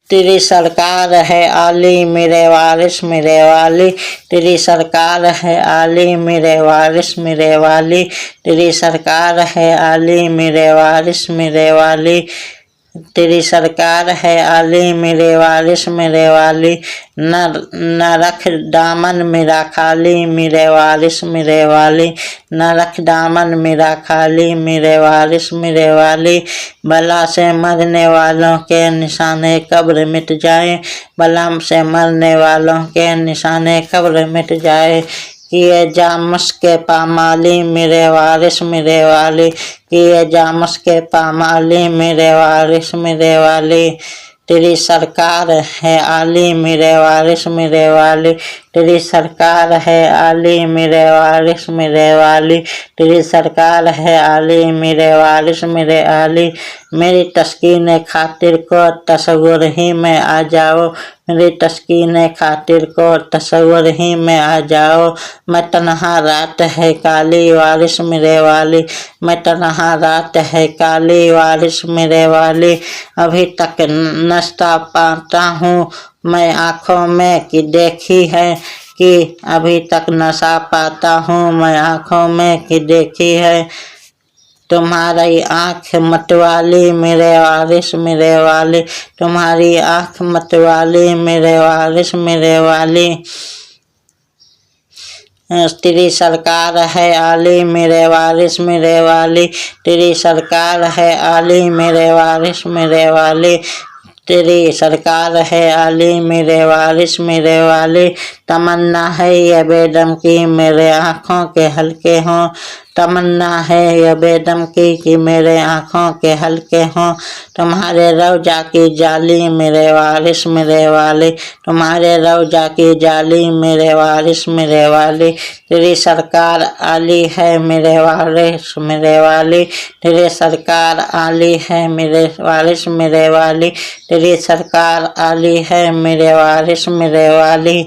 तेरी सरकार है आली मेरे वारिस मेरे वाली, तेरी सरकार है आली मेरे वारिस मेरे वाली, तेरी सरकार है आली मेरे वारिस मेरे वाली, तेरी सरकार है आली मेरे वारिस मेरे वाली। न रख दामन मेरा खाली मेरे वारिस मेरे वाली, न रख दामन मेरा खाली मेरे वारिस मेरे वाली। बला से मरने वालों के निशाने कब्र मिट जाए, बला से मरने वालों के निशाने कब्र मिट जाए। किए जा मुस्के पामाली मेरे वारिस मेरे वाली, किए जा मुस्के पामाली मेरे वारिस मेरे वाली। तेरी सरकार है आली मेरे वारिस मेरे वाली, तेरी सरकार है आली मेरे वारिस मेरे वाली, तेरी सरकार है आली मेरे वारिस मेरे आली। मेरी तस्कीन खातिर को तसव्वुर ही में आ जाओ, मेरी तस्कीन खातिर को तसव्वुर ही में आ जाओ। मैं तन्हा रात है काली वारिस मेरे वाली, मैं तन्हा रात है काली वारिस मेरे वाली। अभी तक नाश्ता पाता हूँ मैं आँखों में कि देखी है, कि अभी तक नशा पाता हूँ मैं आँखों में कि देखी है। तुम्हारी आँख मतवाली मेरे वारिस मेरे वाली, तुम्हारी आँख मतवाली मेरे वारिस मेरे वाली। तेरी सरकार है आली मेरे वारिस मेरे वाली, तेरी सरकार है आली मेरे वारिस मेरे वाली, तेरी सरकार है आली मेरे वारिस मेरे वाली। तमन्ना है ये बेदम की मेरे आँखों के हल्के हों, तमन्ना है ये बेदम की कि मेरे आँखों के हल्के हों। तुम्हारे रौजा की जाली मेरे वारिस मेरे वाली, तुम्हारे रौजा की जाली मेरे वारिस मेरे वाली। तेरी सरकार आली है मेरे वारिस मेरे वाली, तेरी सरकार आली है मेरे वारिस मेरे वाली, तेरी सरकार आली है मेरे वारिस मेरे वाली।